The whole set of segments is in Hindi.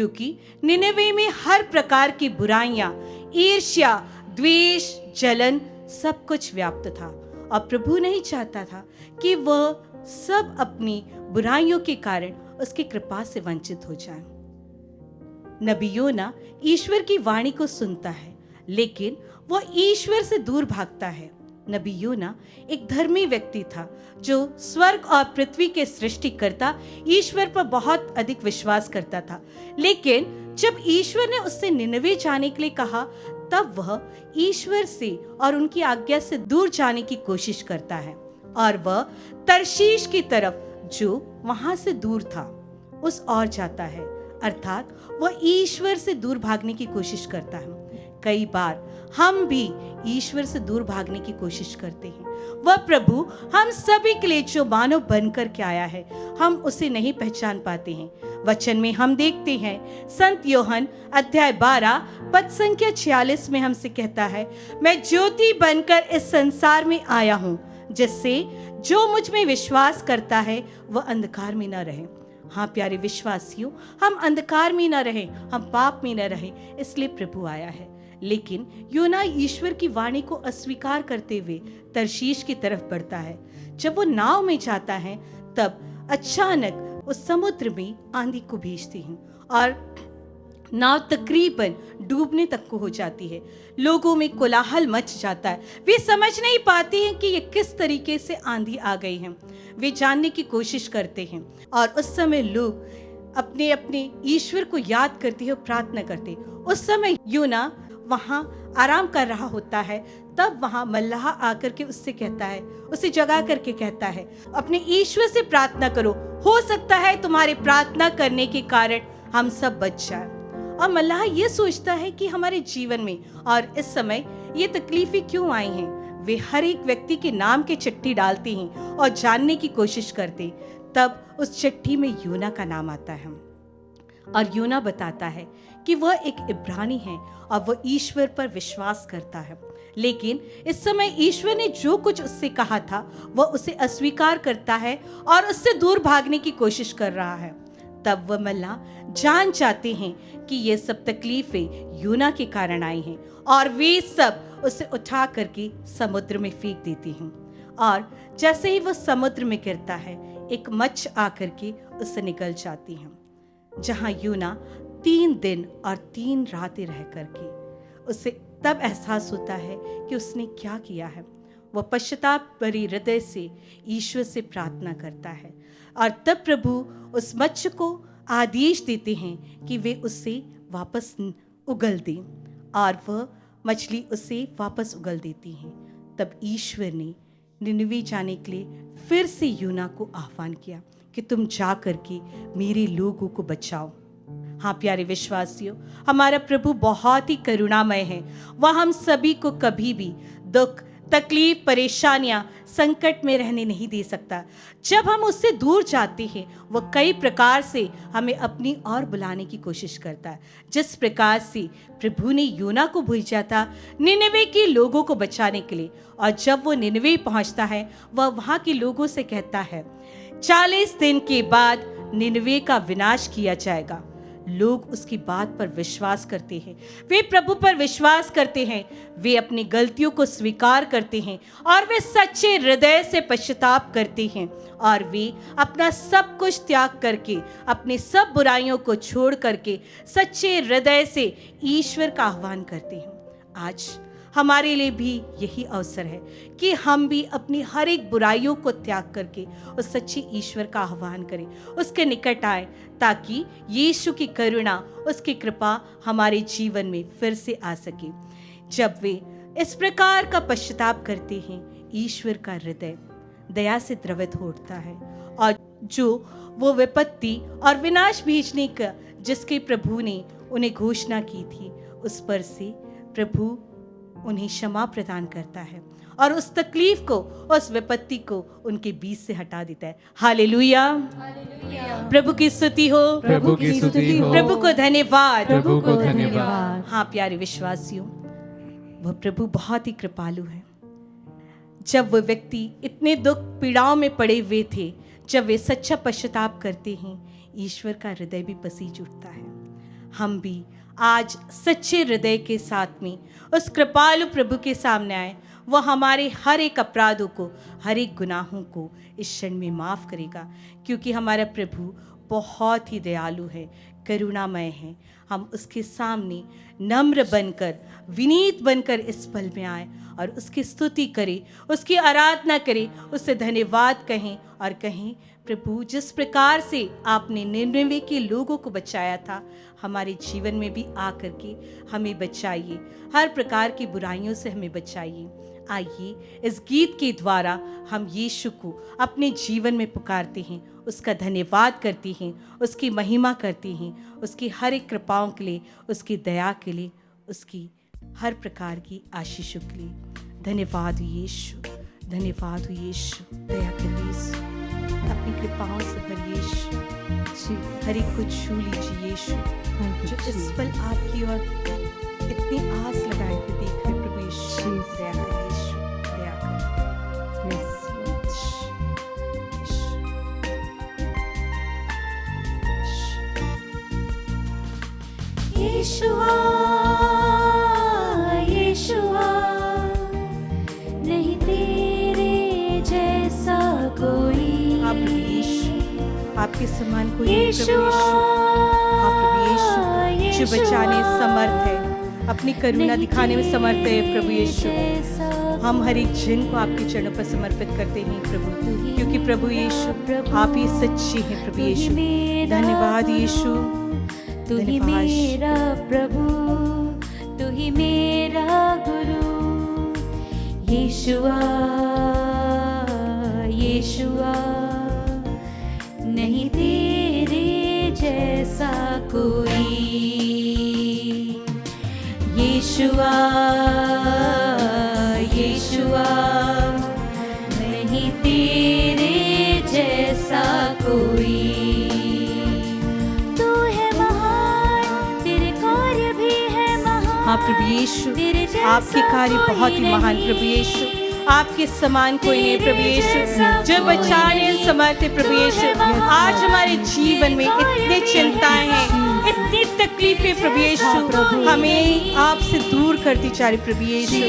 क्योंकि निनवे में हर प्रकार की बुराइयां, ईर्ष्या, द्वेष, जलन सब कुछ व्याप्त था। और प्रभु नहीं चाहता था कि वह सब अपनी बुराइयों के कारण उसकी कृपा से वंचित हो जाए। नबी योना ईश्वर की वाणी को सुनता है, लेकिन वह ईश्वर से दूर भागता है। नबी योना एक धर्मी व्यक्ति था जो स्वर्ग और पृथ्वी के सृष्टिकर्ता ईश्वर पर बहुत अधिक विश्वास करता था। लेकिन जब ईश्वर ने उससे निनवे जाने के लिए कहा, तब वह ईश्वर से और उनकी आज्ञा से दूर जाने की कोशिश करता है और वह तरशीश की तरफ, जो वहां से दूर था, उस ओर जाता है। अर्थात वह ईश्वर से दूर भागने की कोशिश करता है। कई बार हम भी ईश्वर से दूर भागने की कोशिश करते हैं। वह प्रभु हम सभी के लिए जो मानव बनकर के आया है, हम उसे नहीं पहचान पाते हैं। वचन में हम देखते हैं, संत योहन अध्याय 12 पद संख्या 46 में हमसे कहता है, मैं ज्योति बनकर इस संसार में आया हूँ, जिससे जो मुझ में विश्वास करता है वह अंधकार में न रहे। हाँ प्यारे विश्वासियों, हम अंधकार में न रहे, हम पाप में न रहे, इसलिए प्रभु आया है। लेकिन योना ईश्वर की वाणी को अस्वीकार करते हुए तरशीश की तरफ बढ़ता है। जब वो नाव में जाता है, तब अचानक उस समुद्र में आंधी को भेजती है और नाव तकरीबन डूबने तक को हो जाती है। लोगों में कोलाहल मच जाता है। वे समझ नहीं पाते हैं कि ये किस तरीके से आंधी आ गई है। वे जानने की कोशिश करते हैं और उस समय लोग अपने अपने ईश्वर को याद करते हैं, प्रार्थना करते। उस समय योना वहां आराम कर रहा होता है। तब वहां मल्लाह आकर के उससे कहता है, उसे जगा करके कहता है, अपने ईश्वर से प्रार्थना करो, हो सकता है तुम्हारे प्रार्थना करने के कारण हम सब बच जाए। और मल्लाह ये सोचता है कि हमारे जीवन में और इस समय ये तकलीफें क्यों आई हैं। वे हर एक व्यक्ति के नाम की चिट्ठी डालते हैं और जानने की कोशिश करते। तब उस चिट्ठी में योना का नाम आता है और योना बताता है कि वह एक इब्रानी है और वह ईश्वर पर विश्वास करता है। लेकिन इस समय ईश्वर ने जो कुछ उससे कहा था वह उसे अस्वीकार करता है और उससे दूर भागने की कोशिश कर रहा है। तब वह मल्लाह जान जाते हैं कि ये सब तकलीफें योना के कारण आई हैं और वे सब उसे उठा करके समुद्र में फेंक देती हैं। और जैसे ही वह समुद्र में गिरता है, एक मच्छ आकर के उससे निकल जाती है, जहां योना 3 दिन और 3 रातें रह करके उसे तब एहसास होता है कि उसने क्या किया है। वह पश्चाताप भरे हृदय से ईश्वर से प्रार्थना करता है और तब प्रभु उस मच्छ को आदेश देते हैं कि वे उसे वापस उगल दें और वह मछली उसे वापस उगल देती है। तब ईश्वर ने निनवे जाने के लिए फिर से योना को आह्वान किया कि तुम जा करके मेरे लोगों को बचाओ। हाँ प्यारे विश्वासियों, हमारा प्रभु बहुत ही करुणामय है। वह हम सभी को कभी भी दुख, तकलीफ, परेशानियां, संकट में रहने नहीं दे सकता। जब हम उससे दूर जाते हैं, वह कई प्रकार से हमें अपनी ओर बुलाने की कोशिश करता है। जिस प्रकार से प्रभु ने योना को भेजा था निनवे के लोगों को बचाने के लिए, और जब वो निनवे पहुंचता है, वह वहां के लोगों से कहता है 40 दिन के बाद निनवे का विनाश किया जाएगा। लोग उसकी बात पर विश्वास करते हैं, वे प्रभु पर विश्वास करते हैं, वे अपनी गलतियों को स्वीकार करते हैं और वे सच्चे हृदय से पश्चाताप करते हैं और वे अपना सब कुछ त्याग करके, अपनी सब बुराइयों को छोड़ करके सच्चे हृदय से ईश्वर का आह्वान करते हैं। आज हमारे लिए भी यही अवसर है कि हम भी अपनी हर एक बुराइयों को त्याग करके उस सच्चे ईश्वर का आह्वान करें, उसके निकट आए, ताकि यीशु की करुणा, उसकी कृपा हमारे जीवन में फिर से आ सके। जब वे इस प्रकार का पश्चाताप करते हैं, ईश्वर का हृदय दया से द्रवित हो उठता है और जो वो विपत्ति और विनाश भेजने का जिसके प्रभु ने उन्हें घोषणा की थी, उस पर से प्रभु उन्हें क्षमा प्रदान करता है और उस तकलीफ को, उस विपत्ति को उनके बीच से हटा देता है। हालेलुया, प्रभु की स्तुति हो, प्रभु की स्तुति हो, प्रभु को धन्यवाद, प्रभु को धन्यवाद। हाँ प्यारे विश्वासियों, वह प्रभु बहुत ही कृपालु है। जब वह व्यक्ति इतने दुख पीड़ाओं में पड़े हुए थे, जब वे सच्चा पश्चाताप करते हैं, ईश्वर का हृदय भी पसीज उठता है। हम भी आज सच्चे हृदय के साथ में उस कृपालु प्रभु के सामने आए। वह हमारे हर एक अपराधों को, हर एक गुनाहों को इस क्षण में माफ़ करेगा, क्योंकि हमारा प्रभु बहुत ही दयालु है, करुणामय है। हम उसके सामने नम्र बनकर, विनीत बनकर इस पल में आए और उसकी स्तुति करें, उसकी आराधना करें, उससे धन्यवाद कहें और कहें, प्रभु जिस प्रकार से आपने निनवे के लोगों को बचाया था, हमारे जीवन में भी आकर के हमें बचाइए, हर प्रकार की बुराइयों से हमें बचाइए। आइए इस गीत के द्वारा हम यीशु को अपने जीवन में पुकारते हैं, उसका धन्यवाद करते हैं, उसकी महिमा करते हैं, उसकी हर एक कृपाओं के लिए, उसकी दया के लिए, उसकी हर प्रकार की आशीषों के लिए। धन्यवाद यीशु, धन्यवाद यीशु, दया करिए यीशु, अपनी कृपाओं से भरिए यीशु, हर एक को छू लीजिए यीशु, जो इस पल आपकी ओर इतनी आस लगाए हुए देख रहे प्रभु यीशु, दया करिए यीशु, दया करिए। यीशुआ यीशुआ, नहीं तेरे जैसा कोई। आप प्रभु यीशु, आपके समान कोई नहीं प्रभु यीशुआ, यीशु। आप प्रभु यीशु जो बचाने समर्थ है, अपनी करुणा दिखाने में समर्थ है प्रभु यीशु। हम हर एक जन को आपके चरणों पर समर्पित करते हैं प्रभु, क्योंकि प्रभु यीशु आप ही सच्चे हैं प्रभु यीशु। धन्यवाद यीशु, तू ही मेरा प्रभु, तू ही मेरा गुरु। यीशुआ यीशुआ, नहीं तेरे जैसा कोई। यीशुआ यीशुआ, नहीं तेरे जैसा कोई। तू है महान, तेरे कार्य भी है महान। हाँ प्रभु यीशु, तेरे जैसा आपके कार्य बहुत ही कोई महान नहीं। प्रभु यीशु, आपके समान कोई नहीं प्रभु यीशु, जो बचाने समर्थ है प्रभु यीशु। आज हमारे जीवन में इतनी चिंताएं हैं, इतनी तकलीफें प्रभु यीशु हमें आपसे दूर करती जा रही प्रभु यीशु।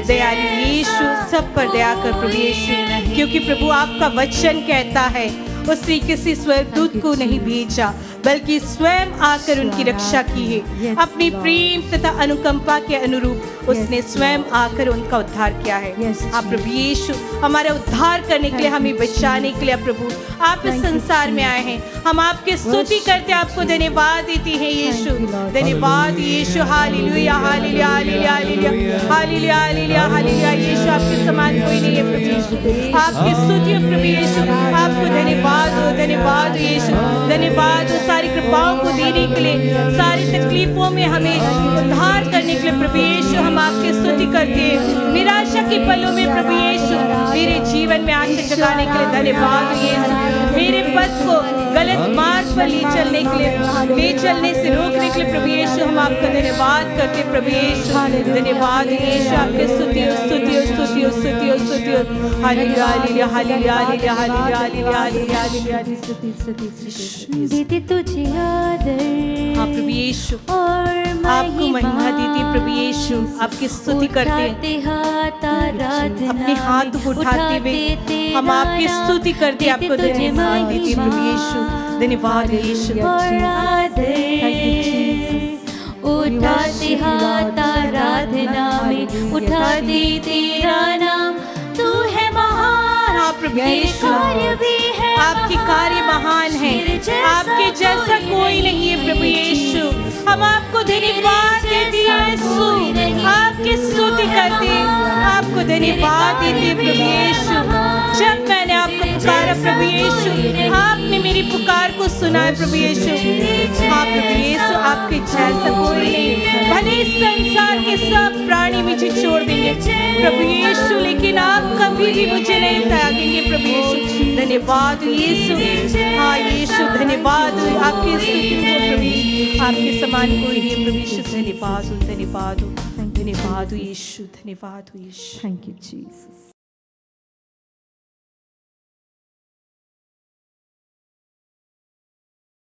दयालु यीशु, सब पर दया कर प्रभु यीशु, क्योंकि प्रभु आपका वचन कहता है उसने किसी स्वर्गदूत को नहीं भेजा, बल्कि स्वयं आकर उनकी रक्षा की है। अपनी प्रेम तथा अनुकंपा के अनुरूप उसने स्वयं आकर उनका उद्धार किया है। आप प्रभु यीशु हमारा उद्धार करने के लिए, हमें बचाने के लिए प्रभु आप इस संसार में आए हैं। हम आपकी स्तुति करते, आपको धन्यवाद देते हैं यीशु। धन्यवाद Yeshu, hallelujah hallelujah hallelujah hallelujah hallelujah hallelujah. Yeshu आपके समान कोई नहीं है प्रभु यीशु। आपकी स्तुति है प्रभु यीशु, आपको धन्यवाद हो, धन्यवाद हो यीशु, धन्यवाद हो सारी कृपाओं को देने के लिए, सारी तकलीफों में हमें उद्धार करने के लिए प्रभु यीशु। हम आपकी स्तुति करते हैं। निराशा के पलों में प्रभु यीशु मेरे जीवन में आशा जगाने के लिए धन्यवाद यीशु। मेरे पथ को गलत मार्ग पर ले चलने के लिए, ले चलने से रोकने के लिए प्रभु यीशु हम आपका धन्यवाद करते प्रभु यीशु। धन्यवाद यीशु, आपके स्तुति स्तुति स्तुति स्तुति स्तुति। Hallelujah hallelujah hallelujah hallelujah hallelujah hallelujah hallelujah. देते तुझे आदर हाँ प्रभु यीशु, और आपको महिमा देती प्रभु यीशु, आपकी स्तुति करते हैं। अपने हाथ को उठाते हुए हम आपकी स्तुति करते, आपको धन्यवाद देते प्रभु यीशु। धन्यवाद यीशु। उठाते हाथ आराधना में, उठा दे तेरा नाम, तू है महान। हाँ प्रभु यीशु, कार्य भी है आपके कार्य महान है, आपके जैसा कोई नहीं है प्रभु यीशु। हम आपको धन्यवाद देते हैं यीशु, आपकी स्तुति करते हैं, आपको धन्यवाद देते हैं प्रभु यीशु। जब मैंने आपको पुकारा प्रभु यीशु, आपने मेरी पुकार को सुना है प्रभु यीशु। हाँ प्रभु यीशु, आपके जैसा कोई नहीं। भले इस संसार के सब प्राणी मुझे छोड़ देंगे प्रभु यीशु, लेकिन आप कभी भी मुझे नहीं त्यागेंगे प्रभु यीशु। धन्यवाद यीशु। हाँ यीशु, धन्यवाद आपकी स्तुति हो प्रभु यीशु, आपके समान कोई नहीं प्रभु यीशु। धन्यवाद हो, धन्यवाद हो, धन्यवाद हो यीशु, धन्यवाद हो यीशु। Thank you, Jesus.